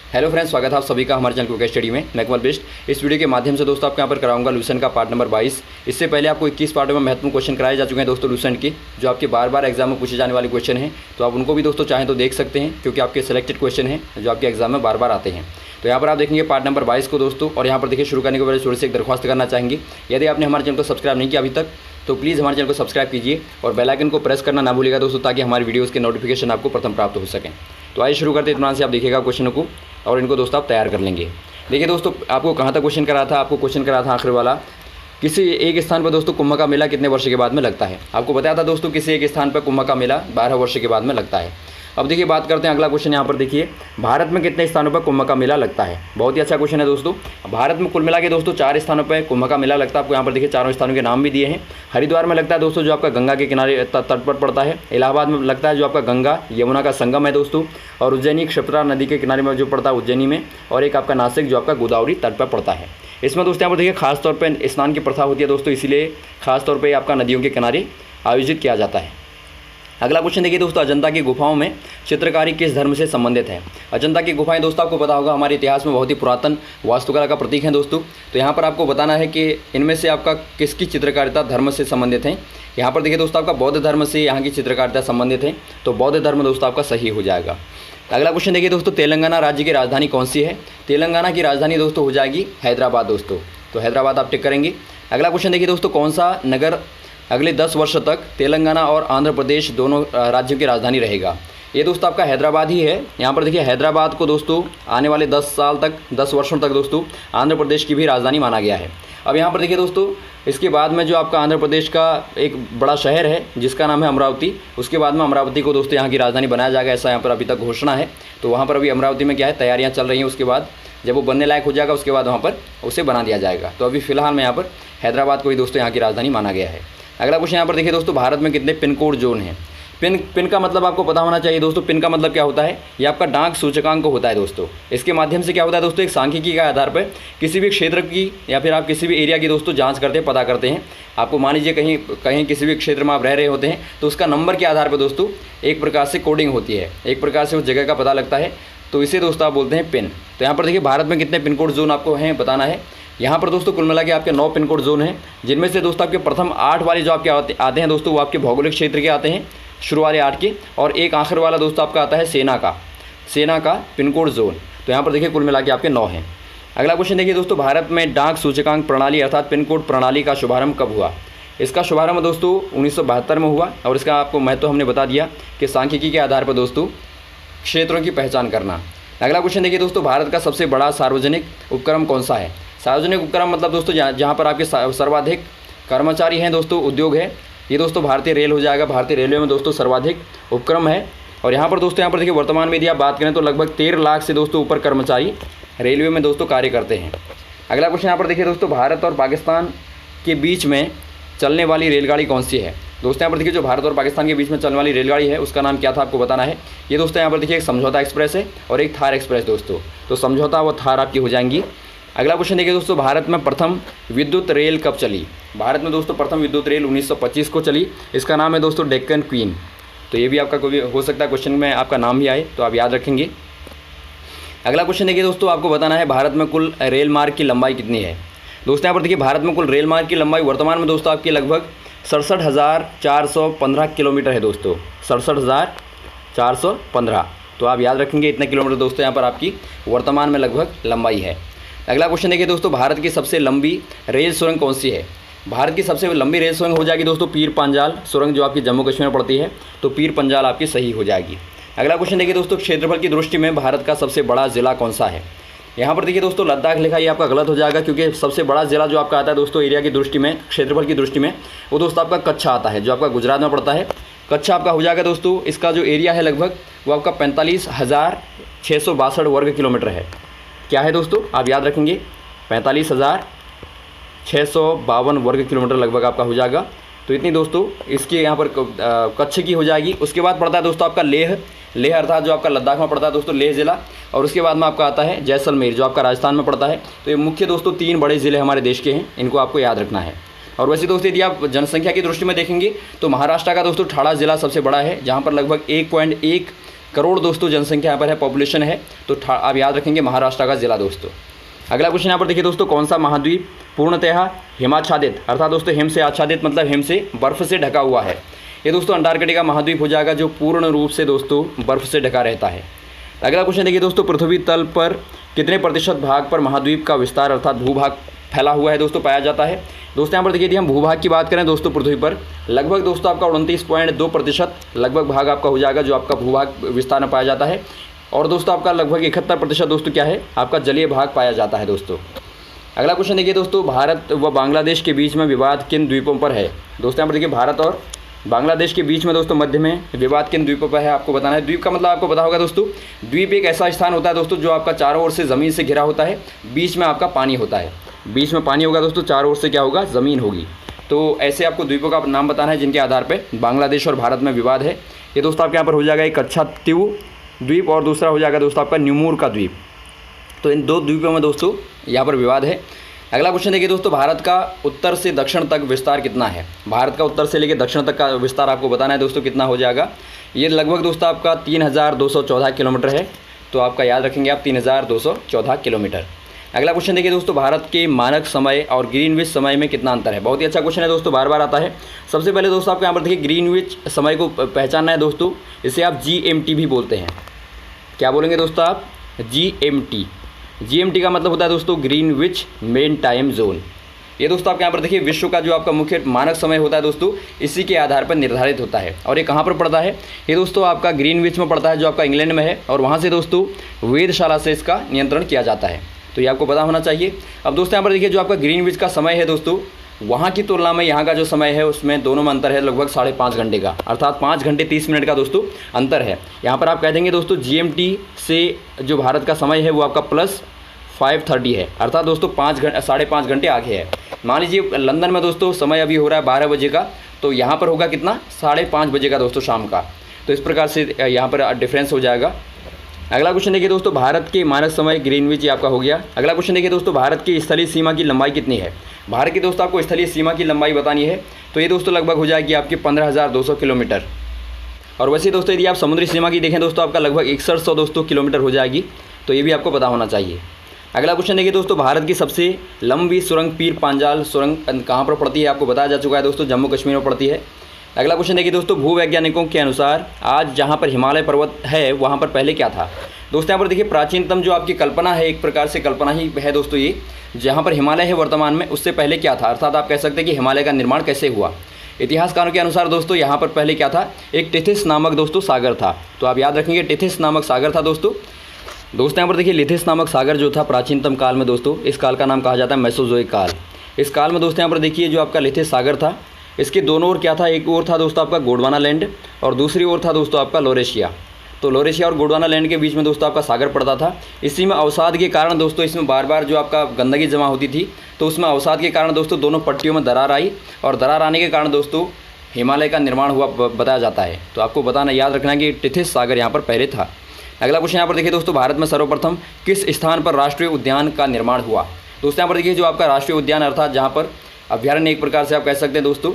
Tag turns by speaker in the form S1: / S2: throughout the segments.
S1: Hello friends, स्वागत है आप सभी का हमारे चैनल क्विक स्टडी में। मैं कमल बेस्ट। इस वीडियो के माध्यम से दोस्तों आपको यहाँ पर कराऊंगा लूसेंट का पार्ट नंबर 22। इससे पहले आपको 21 पार्ट में महत्वपूर्ण क्वेश्चन कराए जा चुके हैं दोस्तों लूसेंट की, जो आपके बार बार एग्जाम में पूछे जाने वाले क्वेश्चन हैं। तो आप उनको भी दोस्तों चाहें तो देख सकते हैं, क्योंकि आपके सिलेक्टेड क्वेश्चन हैं जो आपके एग्जाम में बार बार आते हैं। तो यहाँ पर आप देखेंगे पार्ट नंबर 22 को दोस्तों। और यहाँ पर देखिए, शुरू करने के बाद थोड़ी सी एक दरख्वास्त करना चाहेंगे, यदि आपने हमारे चैनल को सब्सक्राइब नहीं किया अभी तक तो प्लीज़ हमारे चैनल को सब्सक्राइब कीजिए और बेल आइकन को प्रेस करना ना भूलिएगा दोस्तों, ताकि हमारी वीडियोज़ के नोटिफिकेशन आपको प्रथम प्राप्त हो सकें। तो आइए शुरू करते हैं। इत्मीनान से आप देखिएगा क्वेश्चनों को और इनको दोस्तों आप तैयार कर लेंगे। देखिए दोस्तों, आपको कहाँ तक क्वेश्चन करा था, आपको क्वेश्चन करा था आखिर वाला, किसी एक स्थान पर दोस्तों कुंभ का मेला कितने वर्ष के बाद में लगता है। आपको बताया था दोस्तों किसी एक स्थान पर कुंभ का मेला 12 वर्ष के बाद में लगता है। अब देखिए बात करते हैं अगला क्वेश्चन। यहाँ पर देखिए, भारत में कितने स्थानों पर कुंभ का मेला लगता है। बहुत ही अच्छा क्वेश्चन है दोस्तों। भारत में कुल मिला के दोस्तों 4 स्थानों पर कुंभ का मेला लगता है। आपको यहाँ पर देखिए चारों स्थानों के नाम भी दिए हैं। हरिद्वार में लगता है दोस्तों, जो आपका गंगा के किनारे तट पर पड़ता है। इलाहाबाद में लगता है, जो आपका गंगा यमुना का संगम है दोस्तों। और उज्जैनी क्षिप्रा नदी के किनारे में जो पड़ता है उज्जैनी में। और एक आपका नासिक, जो आपका गोदावरी तट पर पड़ता है। इसमें दोस्तों यहाँ पर देखिए खासतौर पर स्नान की प्रथा होती है दोस्तों, इसीलिए खासतौर पर आपका नदियों के किनारे आयोजित किया जाता है। अगला क्वेश्चन देखिए दोस्तों, अजंता की गुफाओं में चित्रकारी किस धर्म से संबंधित है। अजंता की गुफाएं दोस्तों आपको पता होगा हमारे इतिहास में बहुत ही पुरातन वास्तुकला का प्रतीक है दोस्तों। तो यहाँ पर आपको बताना है कि इनमें से आपका किसकी चित्रकारिता धर्म से संबंधित है। यहाँ पर देखिए दोस्तों, आपका बौद्ध धर्म से यहाँ की चित्रकारिता संबंधित है, तो बौद्ध धर्म दोस्तों आपका सही हो जाएगा। अगला क्वेश्चन देखिए दोस्तों, तेलंगाना राज्य की राजधानी कौन सी है। तेलंगाना की राजधानी दोस्तों हो जाएगी हैदराबाद दोस्तों, तो हैदराबाद आप टिक करेंगे। अगला क्वेश्चन देखिए दोस्तों, कौन सा नगर अगले 10 वर्ष तक तेलंगाना और आंध्र प्रदेश दोनों राज्यों की राजधानी रहेगा। ये दोस्तों आपका हैदराबाद ही है। यहाँ पर देखिए हैदराबाद को दोस्तों आने वाले 10 वर्षों तक दोस्तों आंध्र प्रदेश की भी राजधानी माना गया है। अब यहाँ पर देखिए दोस्तों, इसके बाद में जो आपका आंध्र प्रदेश का एक बड़ा शहर है जिसका नाम है अमरावती, उसके बाद में अमरावती को दोस्तों यहाँ की राजधानी बनाया जाएगा, ऐसा यहाँ पर अभी तक घोषणा है। तो वहाँ पर अभी अमरावती में क्या है, तैयारियाँ चल रही हैं। उसके बाद जब वो बनने लायक हो जाएगा उसके बाद वहाँ पर उसे बना दिया जाएगा। तो अभी फ़िलहाल में यहाँ पर हैदराबाद को ही दोस्तों यहाँ की राजधानी माना गया है। अगला क्वेश्चन यहाँ पर देखिए दोस्तों, भारत में कितने पिन कोड जोन हैं। पिन का मतलब आपको पता होना चाहिए दोस्तों। पिन का मतलब क्या होता है, ये आपका डाक सूचकांक होता है दोस्तों। इसके माध्यम से क्या होता है दोस्तों, एक सांख्यिकी के आधार पर किसी भी क्षेत्र की या फिर आप किसी भी एरिया की दोस्तों जांच करते हैं, पता करते हैं। आपको मान लीजिए कहीं किसी भी क्षेत्र में आप रह रहे होते हैं, तो उसका नंबर के आधार पर दोस्तों एक प्रकार से कोडिंग होती है, एक प्रकार से उस जगह का पता लगता है। तो इसे दोस्तों आप बोलते हैं पिन। तो यहाँ पर देखिए भारत में कितने पिन कोड जोन आपको हैं बताना है। यहाँ पर दोस्तों कुल मिला के आपके 9 पिन कोड जोन हैं, जिनमें से दोस्तों आपके प्रथम 8 वाले जो आपके आते हैं दोस्तों, वो आपके भौगोलिक क्षेत्र के आते हैं, शुरू वाले 8 के। और एक आखिर वाला दोस्तों आपका आता है सेना का पिन कोड जोन। तो यहाँ पर देखिए कुल मिला के आपके 9 हैं। अगला क्वेश्चन देखिए दोस्तों, भारत में डाक सूचकांक प्रणाली अर्थात पिन कोड प्रणाली का शुभारंभ कब हुआ। इसका शुभारंभ दोस्तों 1972 में हुआ। और इसका आपको महत्व हमने बता दिया कि सांख्यिकी के आधार पर दोस्तों क्षेत्रों की पहचान करना। अगला क्वेश्चन देखिए दोस्तों, भारत का सबसे बड़ा सार्वजनिक उपक्रम कौन सा है। सार्वजनिक उपक्रम मतलब दोस्तों जहाँ पर आपके सर्वाधिक कर्मचारी हैं दोस्तों, उद्योग है, ये दोस्तों भारतीय रेल हो जाएगा। भारतीय रेलवे में दोस्तों सर्वाधिक उपक्रम है। और यहाँ पर दोस्तों यहाँ पर देखिए वर्तमान में यदि आप बात करें तो लगभग 13 लाख से दोस्तों ऊपर कर्मचारी रेलवे में दोस्तों कार्य करते हैं। अगला क्वेश्चन यहाँ पर देखिए दोस्तों, भारत और पाकिस्तान के बीच में चलने वाली रेलगाड़ी कौन सी है। दोस्तों यहाँ पर देखिए जो भारत और पाकिस्तान के बीच में चलने वाली रेलगाड़ी है उसका नाम क्या था आपको बताना है। ये दोस्तों यहाँ पर देखिए एक समझौता एक्सप्रेस है और एक थार एक्सप्रेस दोस्तों। तो समझौता व थार आपकी हो जाएंगी। अगला क्वेश्चन देखिए दोस्तों, भारत में प्रथम विद्युत रेल कब चली। भारत में दोस्तों प्रथम विद्युत रेल 1925 को चली। इसका नाम है दोस्तों डेक्कन क्वीन। तो ये भी आपका कोई हो सकता है क्वेश्चन में आपका नाम भी आए, तो आप याद रखेंगे। अगला क्वेश्चन देखिए दोस्तों, आपको बताना है भारत में कुल रेल मार्ग की लंबाई कितनी है। दोस्तों यहाँ पर देखिए भारत में कुल रेल मार्ग की लंबाई वर्तमान में दोस्तों आपकी लगभग 67,415 किलोमीटर है दोस्तों, 67,415। तो आप याद रखेंगे इतने किलोमीटर दोस्तों यहाँ पर आपकी वर्तमान में लगभग लंबाई है। अगला क्वेश्चन देखिए दोस्तों, भारत की सबसे लंबी रेल सुरंग कौन सी है। भारत की सबसे लंबी रेल सुरंग हो जाएगी दोस्तों पीर पंजाल सुरंग, जो आपकी जम्मू कश्मीर में पड़ती है। तो पीर पंजाल आपकी सही हो जाएगी। अगला क्वेश्चन देखिए दोस्तों, क्षेत्रफल की दृष्टि में भारत का सबसे बड़ा जिला कौन सा है। यहाँ पर देखिए दोस्तों लद्दाख लिखा, ये आपका गलत हो जाएगा, क्योंकि सबसे बड़ा जिला जो आपका आता है दोस्तों एरिया की दृष्टि में, क्षेत्रफल की दृष्टि में, वो दोस्तों आपका कच्छ आता है, जो आपका गुजरात में पड़ता है। कच्छ आपका हो जाएगा दोस्तों, इसका जो एरिया है लगभग वो आपका 45,662 वर्ग किलोमीटर है। क्या है दोस्तों, आप याद रखेंगे 45,652 वर्ग किलोमीटर लगभग आपका हो जाएगा। तो इतनी दोस्तों इसकी यहाँ पर कच्छ की हो जाएगी। उसके बाद पड़ता है दोस्तों आपका लेह अर्थात जो आपका लद्दाख में पड़ता है दोस्तों लेह ज़िला। और उसके बाद में आपका आता है जैसलमेर, जो आपका राजस्थान में पड़ता है। तो ये मुख्य दोस्तों 3 बड़े ज़िले हमारे देश के हैं, इनको आपको याद रखना है। और वैसे दोस्तों यदि आप जनसंख्या की दृष्टि में देखेंगे तो महाराष्ट्र का दोस्तों ठाणा ज़िला सबसे बड़ा है, जहाँ पर लगभग 1.1 करोड़ दोस्तों जनसंख्या यहाँ पर है, पॉपुलेशन है। तो आप याद रखेंगे महाराष्ट्र का ज़िला दोस्तों। अगला क्वेश्चन यहाँ पर देखिए दोस्तों, कौन सा महाद्वीप पूर्णतः हिमाच्छादित अर्थात दोस्तों हिम से आच्छादित मतलब हिम से बर्फ़ से ढका हुआ है? ये दोस्तों अंटार्कटिका महाद्वीप हो जाएगा, जो पूर्ण रूप से दोस्तों बर्फ़ से ढका रहता है। अगला क्वेश्चन देखिए दोस्तों, पृथ्वी तल पर कितने प्रतिशत भाग पर महाद्वीप का विस्तार अर्थात भूभाग फैला हुआ है दोस्तों पाया जाता है? दोस्तों यहाँ पर देखिए, यदि हम भूभाग की बात करें दोस्तों पृथ्वी पर लगभग दोस्तों आपका 29.2% लगभग भाग आपका हो जाएगा जो आपका भूभाग विस्तार में पाया जाता है। और दोस्तों आपका लगभग 71% दोस्तों क्या है, आपका जलीय भाग पाया जाता है दोस्तों। अगला क्वेश्चन देखिए दोस्तों, भारत व बांग्लादेश के बीच में विवाद किन द्वीपों पर है? दोस्तों यहाँ पर देखिए, भारत और बांग्लादेश के बीच में दोस्तों मध्य में विवाद किन द्वीपों पर है आपको बताना है। द्वीप का मतलब आपको पता होगा दोस्तों, द्वीप एक ऐसा स्थान होता है दोस्तों जो आपका चारों ओर से ज़मीन से घिरा होता है, बीच में आपका पानी होता है, बीच में पानी होगा दोस्तों, चारों ओर से क्या होगा, ज़मीन होगी। तो ऐसे आपको द्वीपों का नाम बताना है जिनके आधार पर बांग्लादेश और भारत में विवाद है। ये दोस्तों आपके यहाँ पर हो जाएगा एक कच्छातीव द्वीप और दूसरा हो जाएगा दोस्तों आपका न्यूमूर का द्वीप। तो इन दो द्वीपों में दोस्तों यहाँ पर विवाद है। अगला क्वेश्चन देखिए दोस्तों, भारत का उत्तर से दक्षिण तक विस्तार कितना है? भारत का उत्तर से लेकर दक्षिण तक का विस्तार आपको बताना है दोस्तों कितना हो जाएगा। ये लगभग दोस्तों आपका 3214 किलोमीटर है। तो आपका याद रखेंगे आप 3214 किलोमीटर। अगला क्वेश्चन देखिए दोस्तों, भारत के मानक समय और ग्रीनविच समय में कितना अंतर है? बहुत ही अच्छा क्वेश्चन है दोस्तों, बार बार आता है। सबसे पहले दोस्तों आपको यहाँ पर देखिए ग्रीनविच समय को पहचानना है दोस्तों, इसे आप GMT भी बोलते हैं। क्या बोलेंगे दोस्तों आप? GMT। GMT का मतलब होता है दोस्तों ग्रीनविच मेन टाइम जोन। ये दोस्तों आपके यहाँ पर देखिए विश्व का जो आपका मुख्य मानक समय होता है दोस्तों, इसी के आधार पर निर्धारित होता है। और ये कहाँ पर पड़ता है? ये दोस्तों आपका ग्रीनविच में पड़ता है जो आपका इंग्लैंड में है, और वहाँ से दोस्तों वेधशाला से इसका नियंत्रण किया जाता है। तो ये आपको पता होना चाहिए। अब दोस्तों यहाँ पर देखिए जो आपका ग्रीनविच का समय है दोस्तों, वहाँ की तुलना में यहाँ का जो समय है उसमें दोनों में अंतर है लगभग 5.5 घंटे का, अर्थात 5 घंटे 30 मिनट का दोस्तों अंतर है। यहाँ पर आप कह देंगे दोस्तों GMT से जो भारत का समय है वो आपका +5:30 है, अर्थात दोस्तों 5.5 घंटे आगे है। मान लीजिए लंदन में दोस्तों समय अभी हो रहा है 12 बजे का, तो यहाँ पर होगा कितना, 5:30 बजे का दोस्तों शाम का। तो इस प्रकार से यहाँ पर डिफरेंस हो जाएगा। अगला क्वेश्चन देखिए दोस्तों, भारत के मानक समय ग्रीनविच आपका हो गया। अगला क्वेश्चन देखिए दोस्तों, भारत की स्थलीय सीमा की लंबाई कितनी है? भारत की दोस्तों आपको स्थलीय सीमा की लंबाई बतानी है। तो ये दोस्तों लगभग हो जाएगी आपकी 15,200 किलोमीटर। और वैसे दोस्तों यदि आप समुद्री सीमा की देखें दोस्तों, आपका लगभग 6100 दोस्तों किलोमीटर हो जाएगी। तो ये भी आपको पता होना चाहिए। अगला क्वेश्चन देखिए दोस्तों, भारत की सबसे लंबी सुरंग पीर पांजाल सुरंग कहाँ पर पड़ती है? आपको बताया जा चुका है दोस्तों, जम्मू कश्मीर में पड़ती है। अगला क्वेश्चन देखिए दोस्तों, भूवैज्ञानिकों के अनुसार आज जहाँ पर हिमालय पर्वत है वहाँ पर पहले क्या था? दोस्तों यहाँ पर देखिए प्राचीनतम जो आपकी कल्पना है, एक प्रकार से कल्पना ही है दोस्तों, ये जहाँ पर हिमालय है वर्तमान में उससे पहले क्या था, अर्थात आप कह सकते हैं कि हिमालय का निर्माण कैसे हुआ। इतिहासकारों के अनुसार दोस्तों यहाँ पर पहले क्या था, एक टिथिस नामक दोस्तों सागर था। तो आप याद रखेंगे टिथिस नामक सागर था दोस्तों। यहाँ पर देखिए लिथिस नामक सागर जो था प्राचीनतम काल में दोस्तों, इस काल का नाम कहा जाता है मेसोजोइक काल। इस काल में दोस्तों यहाँ पर देखिए जो आपका लिथिस सागर था, इसके दोनों ओर क्या था, एक ओर था दोस्तों आपका गोंडवाना लैंड और दूसरी ओर था दोस्तों आपका लॉरेशिया। तो लॉरेशिया और गोंडवाना लैंड के बीच में दोस्तों आपका सागर पड़ता था। इसी में अवसाद के कारण दोस्तों इसमें बार बार जो आपका गंदगी जमा होती थी, तो उसमें अवसाद के कारण दोस्तों दोनों पट्टियों में दरार आई, और दरार आने के कारण दोस्तों हिमालय का निर्माण हुआ बताया जाता है। तो आपको बताना याद रखना कि टिथिस सागर यहाँ पर पहले था। अगला क्वेश्चन यहाँ पर देखिए दोस्तों, भारत में सर्वप्रथम किस स्थान पर राष्ट्रीय उद्यान का निर्माण हुआ? दोस्तों यहाँ पर देखिए जो आपका राष्ट्रीय उद्यान अर्थात जहाँ पर अभ्यारण्य एक प्रकार से आप कह सकते हैं दोस्तों,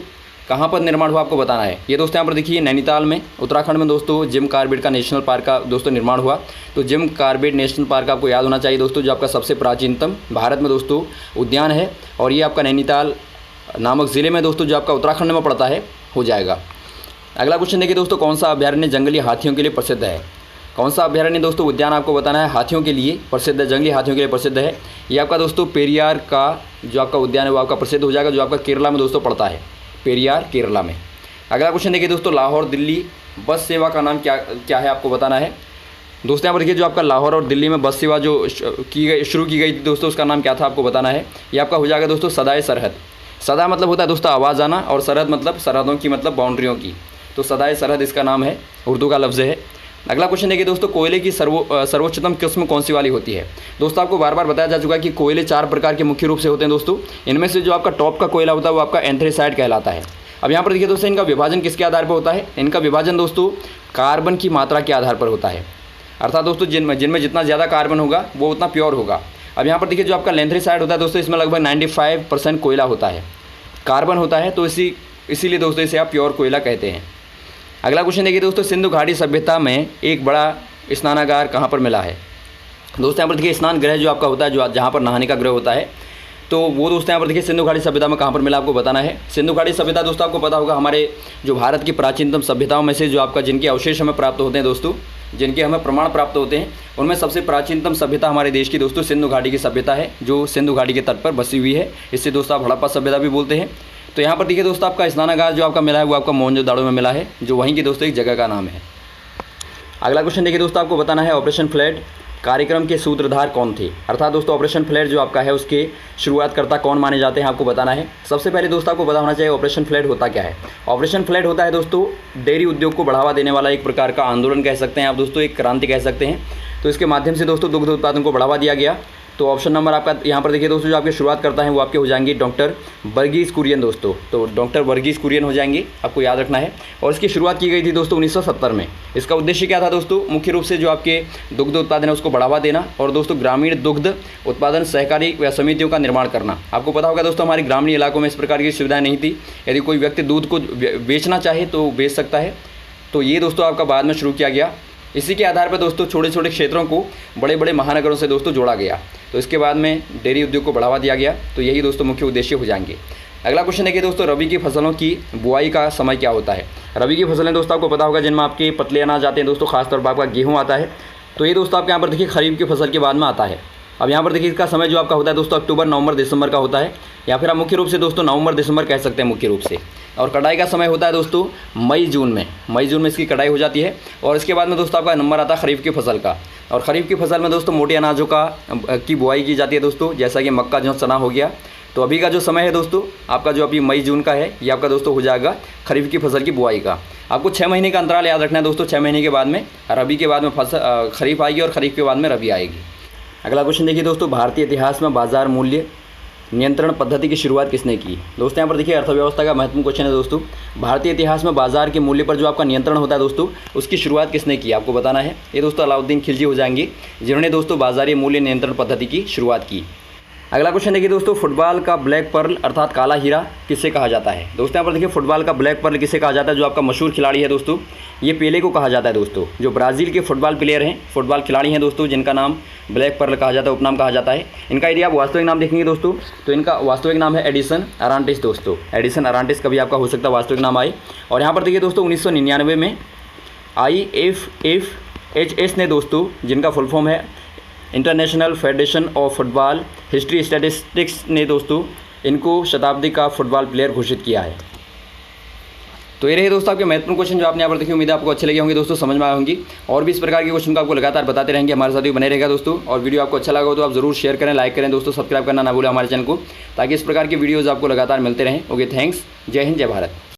S1: कहाँ पर निर्माण हुआ आपको बताना है। ये दोस्तों यहाँ पर देखिए नैनीताल में, उत्तराखंड में दोस्तों जिम कॉर्बेट का नेशनल पार्क का दोस्तों निर्माण हुआ। तो जिम कॉर्बेट नेशनल पार्क आपको याद होना चाहिए दोस्तों, जो आपका सबसे प्राचीनतम भारत में दोस्तों उद्यान है, और ये आपका नैनीताल नामक ज़िले में दोस्तों जो आपका उत्तराखंड में पड़ता है हो जाएगा। अगला क्वेश्चन देखिए दोस्तों, कौन सा अभ्यारण्य जंगली हाथियों के लिए प्रसिद्ध है? कौन सा अभ्यारण्य दोस्तों उद्यान आपको बताना है हाथियों के लिए प्रसिद्ध है, जंगली हाथियों के लिए प्रसिद्ध है? ये आपका दोस्तों पेरियार का जो आपका उद्यान है वो आपका प्रसिद्ध हो जाएगा, जो आपका केरला में दोस्तों पड़ता है, पेरियार केरला में। अगला क्वेश्चन देखिए दोस्तों, लाहौर दिल्ली बस सेवा का नाम क्या है आपको बताना है। दोस्तों यहाँ पर देखिए जो आपका लाहौर और दिल्ली में बस सेवा जो शुरू की गई थी दोस्तों, उसका नाम क्या था आपको बताना है। ये आपका हो जाएगा दोस्तों सदाए सरहद। सदा मतलब होता है दोस्तों आवाज़ आना, और सरहद मतलब सरहदों की मतलब बाउंड्रियों की। तो सदाए सरहद इसका नाम है, उर्दू का लफ्ज़ है। अगला क्वेश्चन देखिए दोस्तों, कोयले की सर्वोच्चतम किस्म कौन सी वाली होती है? दोस्तों आपको बार बार बताया जा चुका है कि कोयले 4 प्रकार के मुख्य रूप से होते हैं दोस्तों। इनमें से जो आपका टॉप का कोयला होता है वो आपका एंथ्रेसाइट कहलाता है। अब यहाँ पर देखिए दोस्तों इनका विभाजन किसके आधार पर होता है? इनका विभाजन दोस्तों कार्बन की मात्रा के आधार पर होता है, अर्थात दोस्तों जिनमें जितना ज़्यादा कार्बन होगा वो उतना प्योर होगा। अब यहाँ पर देखिए जो आपका एंथ्रेसाइट होता है दोस्तों, इसमें लगभग 95% कोयला होता है, कार्बन होता है, तो इसीलिए दोस्तों इसे आप प्योर कोयला कहते हैं। अगला क्वेश्चन देखिए दोस्तों, सिंधु घाटी सभ्यता में एक बड़ा स्नानागार कहाँ पर मिला है। दोस्तों यहाँ पर देखिए स्नान गृह जो आपका होता है, जो जहाँ पर नहाने का गृह होता है, तो वो दोस्तों यहाँ पर देखिए सिंधु घाटी सभ्यता में कहाँ पर मिला आपको बताना है। सिंधु घाटी सभ्यता दोस्तों आपको पता होगा हमारे जो भारत की प्राचीनतम सभ्यताओं में से जो आपका जिनके अवशेष हमें प्राप्त होते हैं दोस्तों, जिनके हमें प्रमाण प्राप्त होते हैं, उनमें सबसे प्राचीनतम सभ्यता हमारे देश की दोस्तों सिंधु घाटी की सभ्यता है, जो सिंधु घाटी के तट पर बसी हुई है। इससे दोस्तों आप हड़प्पा सभ्यता भी बोलते हैं। तो यहाँ पर देखिए दोस्तों आपका स्नानागार जो आपका मिला है वो आपका मोहनजोदड़ो में मिला है, जो वहीं की दोस्तों एक जगह का नाम है। अगला क्वेश्चन देखिए दोस्तों, आपको बताना है ऑपरेशन फ्लड कार्यक्रम के सूत्रधार कौन थे। अर्थात दोस्तों ऑपरेशन फ्लड जो आपका है उसके शुरुआतकर्ता कौन माने जाते हैं, आपको बताना है। सबसे पहले दोस्तों आपको पता होना चाहिए ऑपरेशन फ्लड होता क्या है। ऑपरेशन फ्लड होता है दोस्तों डेयरी उद्योग को बढ़ावा देने वाला एक प्रकार का आंदोलन कह सकते हैं आप दोस्तों, एक क्रांति कह सकते हैं। तो इसके माध्यम से दोस्तों दुग्ध उत्पादन को बढ़ावा दिया गया। तो ऑप्शन नंबर आपका यहाँ पर देखिए दोस्तों, जो आपके शुरुआत करता है वो आपके हो जाएंगे डॉक्टर वर्गीस कुरियन दोस्तों। तो डॉक्टर वर्गीस कुरियन हो जाएंगे, आपको याद रखना है। और इसकी शुरुआत की गई थी दोस्तों 1970 में। इसका उद्देश्य क्या था दोस्तों, मुख्य रूप से जो आपके दुग्ध उत्पादन है उसको बढ़ावा देना और दोस्तों ग्रामीण दुग्ध उत्पादन सहकारी समितियों का निर्माण करना। आपको पता होगा दोस्तों हमारे ग्रामीण इलाकों में इस प्रकार की सुविधाएं नहीं थी। यदि कोई व्यक्ति दूध को बेचना चाहे तो बेच सकता है। तो ये दोस्तों आपका बाद में शुरू किया गया। इसी के आधार पर दोस्तों छोटे छोटे क्षेत्रों को बड़े बड़े महानगरों से दोस्तों जोड़ा गया। तो इसके बाद में डेयरी उद्योग को बढ़ावा दिया गया। तो यही दोस्तों मुख्य उद्देश्य हो जाएंगे। अगला क्वेश्चन देखिए दोस्तों, रबी की फसलों की बुआई का समय क्या होता है। रबी की फसलें दोस्तों आपको पता होगा जिनमें आपके पतले अनाज आते हैं दोस्तों, खासतौर पर आपका गेहूँ आता है। तो ये दोस्तों आपके यहाँ पर देखिए खरीफ की फसल के बाद में आता है। अब यहाँ पर देखिए इसका समय जो आपका होता है दोस्तों अक्टूबर नवंबर दिसंबर का होता है, या फिर आप मुख्य रूप से दोस्तों नवंबर दिसंबर कह सकते हैं मुख्य रूप से। और कटाई का समय होता है दोस्तों मई जून में इसकी कटाई हो जाती है। और इसके बाद में दोस्तों आपका नंबर आता है खरीफ की फसल का। और खरीफ की फसल में दोस्तों मोटे अनाजों की बुआई की जाती है दोस्तों, जैसा कि मक्का जो चना हो गया। तो अभी का जो समय है दोस्तों आपका जो अभी मई जून का है, ये आपका दोस्तों हो जाएगा खरीफ की फसल की बुआई का। आपको 6 महीने का अंतराल याद रखना है दोस्तों। 6 महीने के बाद में रबी के बाद में खरीफ आएगी और खरीफ के बाद में रबी आएगी। अगला क्वेश्चन देखिए दोस्तों, भारतीय इतिहास में बाजार मूल्य नियंत्रण पद्धति की शुरुआत किसने की। दोस्तों यहाँ पर देखिए अर्थव्यवस्था का महत्वपूर्ण क्वेश्चन है दोस्तों। भारतीय इतिहास में बाजार के मूल्य पर जो आपका नियंत्रण होता है दोस्तों, उसकी शुरुआत किसने की आपको बताना है। ये दोस्तों अलाउद्दीन खिलजी हो जाएंगे, जिन्होंने दोस्तों बाजारी मूल्य नियंत्रण पद्धति की शुरुआत की। अगला क्वेश्चन देखिए दोस्तों, फुटबॉल का ब्लैक पर्ल अर्थात काला हीरा किससे कहा जाता है। दोस्तों यहाँ पर देखिए फुटबॉल का ब्लैक पर्ल किसे कहा जाता है, जो आपका मशहूर खिलाड़ी है दोस्तों, ये पेले को कहा जाता है दोस्तों। जो ब्राज़ील के फुटबॉल प्लेयर हैं, फुटबॉल खिलाड़ी हैं दोस्तों, जिनका नाम ब्लैक पर्ल कहा जाता है, उपनाम कहा जाता है। इनका यदि आप वास्तविक नाम देखेंगे दोस्तों, तो इनका वास्तविक नाम है एडिसन अरांटिस दोस्तों। एडिसन अरांटिस का भी आपका हो सकता है वास्तविक नाम आए। और यहाँ पर देखिए दोस्तों 1999 में IFFHS ने दोस्तों, जिनका फुल फॉर्म है international federation of football history statistics, ने दोस्तों इनको शताब्दी का फुटबॉल प्लेयर घोषित किया है। तो ये रहे दोस्तों आपके महत्वपूर्ण क्वेश्चन जो आपने यहाँ पर देखे। उम्मीद है आपको अच्छे लगे होंगे दोस्तों, समझ में आए होंगी। और भी इस प्रकार के क्वेश्चन को आपको लगातार बताते रहेंगे, हमारे साथ भी बने रहेगा दोस्तों। और वीडियो आपको अच्छा लगा हो तो आप जरूर शेयर करें, लाइक करें दोस्तों, सब्सक्राइब करना ना भूलें हमारे चैनल को, ताकि इस प्रकार की वीडियोज़ आपको लगातार मिलते रहें। Okay, thanks. जय हिंद, जय भारत।